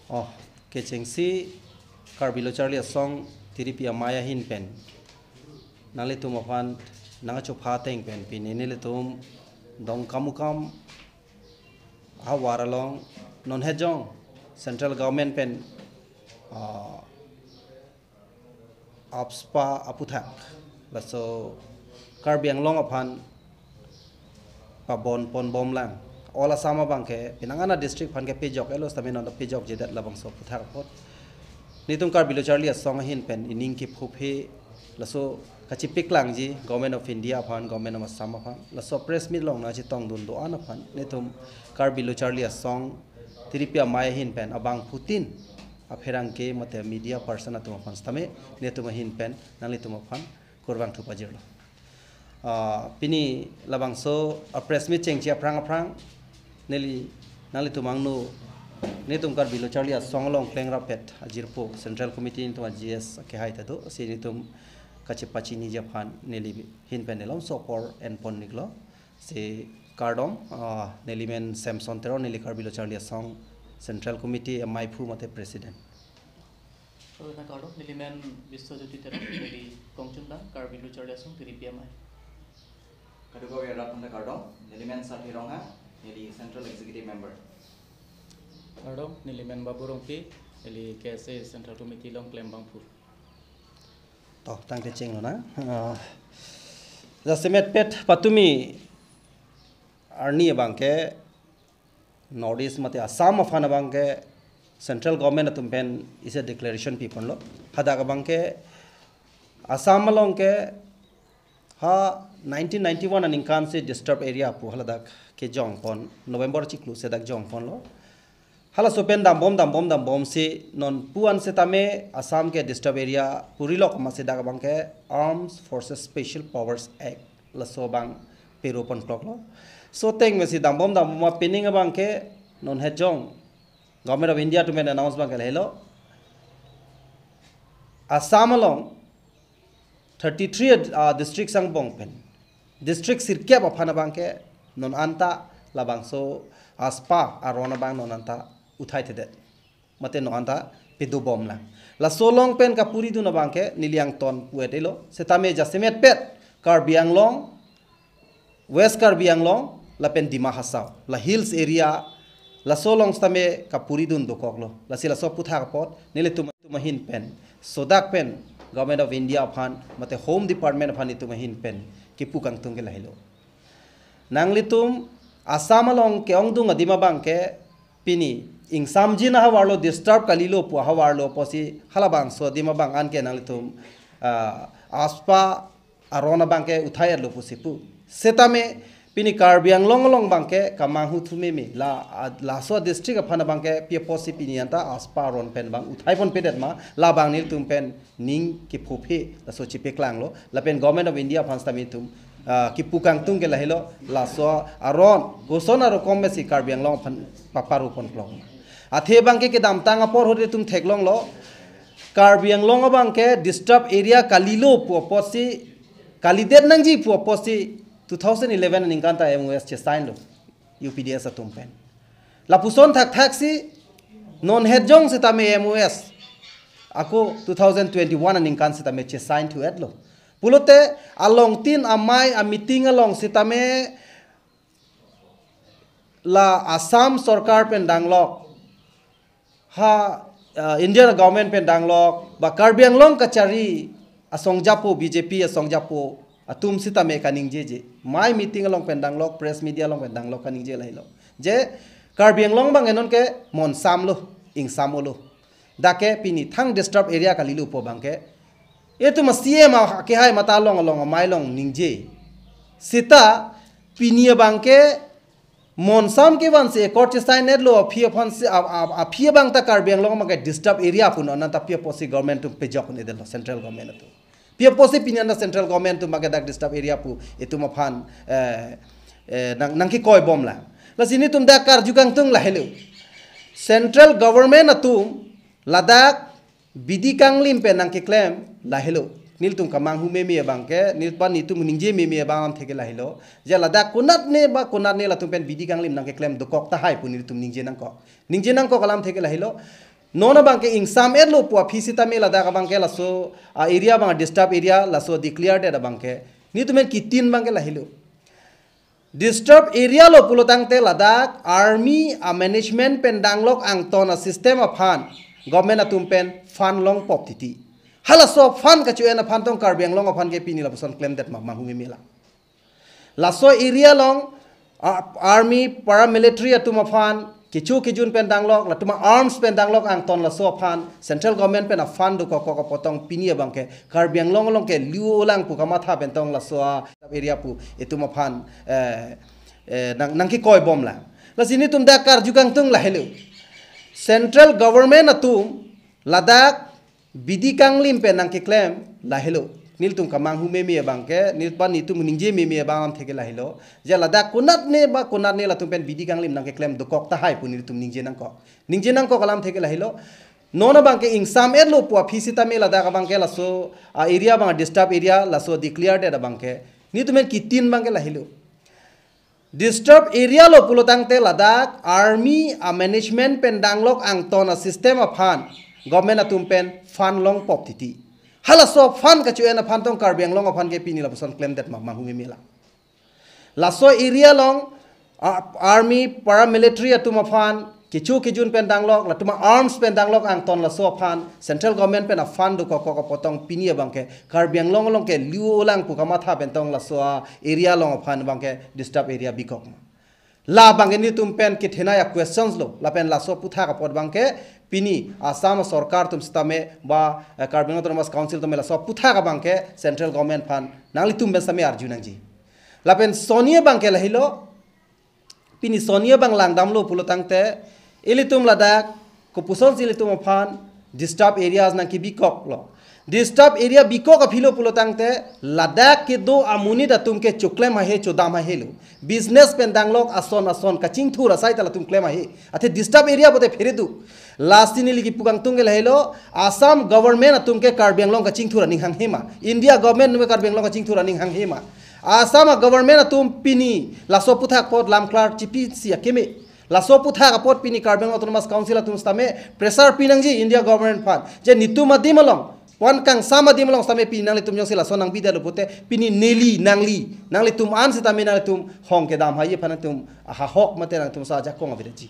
Oh, kecengsi karbilo Charlie song tiripia maya hin pen. Nang letum apan nang chopa teng pen pin ini letum dong kamukam hawaralong non hejong central government pen apspa aputhak laso karbiang long apan pabon pon bom lang ola sama bangke pinangana district pan ke pejok elos tamen on pejok jedat labang so puthak pot nitum karbilo Charlie song hin pen ining ki phuphe laso kachipik lang ji government of India pan government of Assam pan laso press meet long na chi tong dun do an pan nitum karbilo Charlie song tiripia maya hin pen abang Putin apherang ke mate media person atum pan stame netum hin pen nalitum pan kurbang thu pajirlo pini labang so a press meet cheng chia prang neli nalitum angnu netum karbilo Charlie song long kleng rapet ajirpo central committee into GS ke hai tado sinitum kachipachi ni japan neli hin pen elom so por en pon niklo se kardom neli men samson tero neli karbilo Charlie song central committee maipu mate president so na kardom neli men biswajyoti tero neli kongchungda karbilo Charlie song tiripia mai kadugo ge ratna kardom neli men sathi ronga neli central executive member kardom neli men baburong pi neli KSA central committee long klem bangpur to tang te cheng lo na jasemet pet patumi arni bangke northeast mate assam afana bangke central government atum pen is a declaration people lo hada ka bangke assam long ke ha 1991 an inkan se disturbed area pu haladak ke jongpon november chiklu se dak jongpon lo hala sopen dam bom se non puan se tame assam ke disturbed area purilok ma se dak bangke armed forces special powers act la so bang peropon klok lo so teng me si dam bom ma pinning bangke non hejong government of India to men announce bangke hello assam along 33 district sang bong pen district sirkep apana bangke non anta labang so aspa arona bang non anta uthai thedet mate non anta pedu bom la so long pen ka puri du na bangke niliang ton puetelo setame jasemet pet karbiang long west karbiang long la pen dima hasaw la hills area la so long stame ka puri dun do koklo la sila so putha pot nile tumahin pen sodak pen government of India phan mate home department phan itumahin pen kipu kang tung ke lahilo nanglitum assam long ke ongdung adima bangke pini ingsam jina hawarlo disturb kalilo pu hawarlo posi halabang so dima bang an ke nanglitum aspa arona bangke uthai lo pusipu setame pini karbiang long bangke kamang hu thume me la so district apana bangke pia posi pini anta aspa ron pen bang uthai pon pedet ma la bang nil tum pen ning ki phuphe la so chipe klang lo la pen government of India phan stami tum ki pukang tung ke lahilo la so aron gosona ro komme si karbiang long phan paparu pon klong athe bangke ke dam tanga por hore tum theklong lo karbiang long bangke disturb area kalilo pu posi kalidet nangji pu posi 2011 ningkanta MOS che sign lo UPDS atum pen la puson thak si non hejong se tame MOS ako 2021 ningkan se tame che sign to edlo pulote along tin amai a meeting along se tame la Assam sarkar pen danglok ha Indian government pen danglok ba karbiang long kachari asong japo BJP asong japo atum sita me kaning je mai meeting along pendang lok press media along pendang lok kaning je lailo je karbiang long bang enon ke mon samlo ing samolo dake pini thang disturb area kalilu po bangke etu masie ma ke hai mata long along mai long ningje sita pinia bangke mon sam ke wan se court sign net lo phia phon se a phia bang ta karbiang long ma ke disturb area pun on ta pia posi government to pejok ne delo central government to pia posi pinian central government tu magadak disturb area pu itu maphan nangki koi bom la sini tum dak kar jukang tung la hello central government atum ladak bidi kanglim pe nangki claim la hello nil tum kamang hu memi bangke nil pan itu ningje memi bangam theke la hello je ladak kunat ne la tum pen bidi kanglim nangki claim dokok ta hai pu nil tum ningje nang ko kalam theke la hello nona bangke insam lo puah fisita me lada ka bangke laso area bang disturb area laso declare de bangke ni tumen kitin bangke lahilo disturb area lo pulotang te ladak army a management pendanglok ang ton a system of fan government atum pen fan long pop titi halaso fan ka chuena fan tong karbiang long fan ke pini la person claim that ma humi mela laso area long army paramilitary atum fan kichu kijun pendanglok latuma arms pendanglok ang ton laso fan central government pen a fan do ko potong pini bangke karbiang long ke liu lang pu kamatha bentong laso area pu ituma fan nang ki koi bom la lasini tum da kar jukang tung la hello central government atum ladak bidi kanglim pe nang ki claim la hello nil tum kamang hu me bangke nil pan ni tum ningje me bangam theke la hello je ladak kunat ne la tum pen bidi kanglim nang ki claim do kok ta hai pu nil tum ningje nang ko kalam theke la hello nona bangke insam lo puah fisita me ladak bangke laso area bang disturb area laso declare de bangke ni tumen kitin bangke la hello disturb area lo pulotang te ladak army a management pendanglok ang ton a system of fan government atum pen fan long pop titi halaso fan ka chuena fan tong karbiang long fan ke pini la person claim that ma humi mela laso area long army paramilitary atum fan kichu kijun pendanglok latuma arms pendanglok ang ton laso fan central government pen a fan do ko potong pini bangke karbiang long ke liu lang pu kamatha bentong laso area long fan bangke disturb area bikok la bangke ni tum pen ki thena ya questions lo la pen laso putha ka pot bangke pini asam sarkar tum stame ba karbiang autonomous council tum laso putha ka bangke central government fan nangli tum ben same arjunang ji la pen sonia bangke la hilo pini sonia bang langdam lo pulotang te ilitum ladak ko pusol ilitum fan disturb areas nang ki bikok lo disturb area bikok apilo pulotang te ladak ke do amuni da tum ke chuklem ha he chodam ha helo business pendanglok ason kaching thura sai tala tum klem ha he athe disturb area bote fere du last ni ligi pugang tungel helo assam government atum ke karbiang long kaching thura ning hang hema india government nu karbiang long kaching thura ning hang hema assam government atum pini laso puthak pot lam klar chipi sia keme laso putha kapot pini karbiang autonomous council atum stame pressure pinangji india government fan je nitu madimalong wan kang sama dimalong stame pinang litum jong sila sonang bida lopote pini neli nangli tum an sitame nang tum hong ke dam haye pan tum ha hok mate nang tum sa jakong abidaji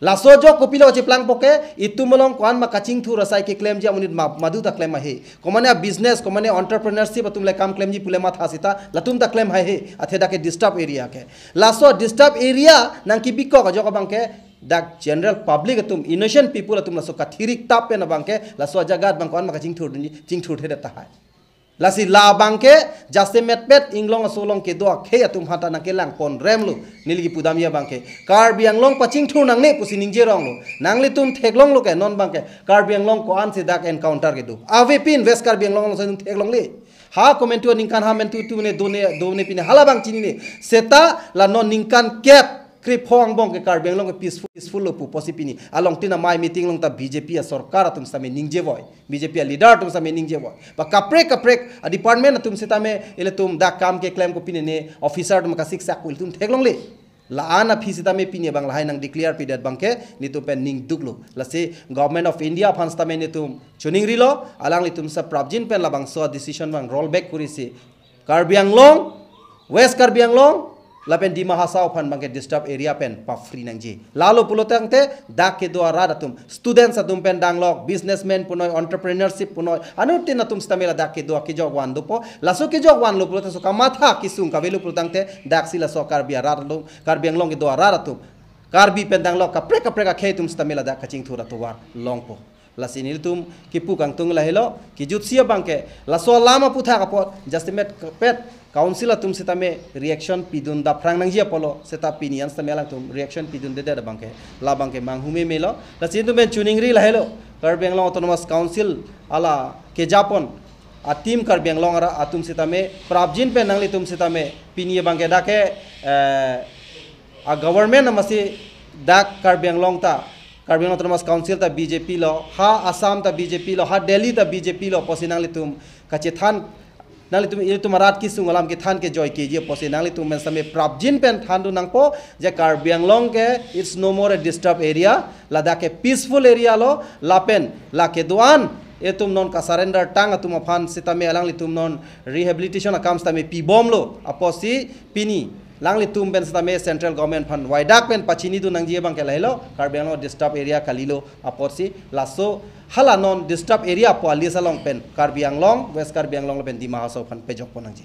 laso jo kopilo chiplang poke itu melong kwan ma kaching thu rasai ke claim ja munit madu ta claim he komane business komane entrepreneurship atum le kam claim ji pule ma thasita latum ta claim he atheda ke disturb area ke laso disturb area nang ki bikko ka jo ka bangke dak general public atum innocent people atum laso kathirik tap pe na bangke laso jagat bang kwan ma kaching thu ching thu the ta hai lasi la bangke jaste metpet inglong asolong ke doa khe atum hata na kelang pon remlu nilgi pudamia bangke karbiang long paching thu nang ne pusi ningje rong lo nangli tum theklong lo ke non bangke karbiang long ko an se dak encounter ke do ave pin west karbiang long so theklong le ha comment tu ningkan ha men tu ne done pin hala bang chini ne seta la non ningkan cap krip hong bong ke karbiang long peaceful lo pu posipini along tina mai meeting long ta bjp a sarkar atum same ningje boy bjp a leader atum same ningje boy ba kaprek a department atum sitame ele tum da kam ke claim ko pine ne officer tum ka siksa kul tum theklong le la ana phi sitame pine bang lahai nang declare pidat bangke ni tu pen ning duglo la se government of india fans tame ne tum chuning rilo alang li tum sa prabjin pen la bang so decision bang roll back kuri se karbiang long west karbiang long lapen di mahasau pan bangke disturb area pen pa free nangji lalo pulotang te dak ke doara datum students atum pen danglok businessmen punoi entrepreneurship punoi anu tin atum stamela dak ke doa ke jogwan dopo laso ke jogwan lo pulotang so kamatha kisung ka velu pulotang te dak sila so karbia radlo karbiang long ke doara datum karbi pen danglok ka preka ke tum stamela dak kaching thura to war longpo lasinil tum kipu kang tung lahelo ki jutsia bangke laso lama putha kapot justimet pet council atum sitame reaction pidun da prang nang jia polo seta pinian stamela tum reaction pidun de da bangke la bangke manghume melo lasin tum ben chuning ri lahelo karbiang long autonomous council ala ke japon a team karbiang long ara atum sitame prabjin pe nangli tum sitame pinie bangke dake a government amasi dak karbiang long ta karbiang autonomous council ta bjp lo ha assam ta bjp lo ha delhi ta bjp lo posinang litum kachethan nangli tum itu marat ki sungalam ki than ke joy ki je posi nangli tum men same prabjin pen than du nangpo je Karbi Anglong ke it's no more a disturbed area Ladakh ke peaceful area lo lapen la ke duan etum non ka surrender tang atum aphan sitame alangli tum non rehabilitation akam stame pi bom lo aposi pini langli tum ben sitame central government fund waidak pen pachini du nang je bang ke lailo Karbi Anglong disturbed area kalilo aposi laso hala non disturbed area po ali salong pen Karbi Anglong West Karbi Anglong pen di Mahasau fan pejok ponang ji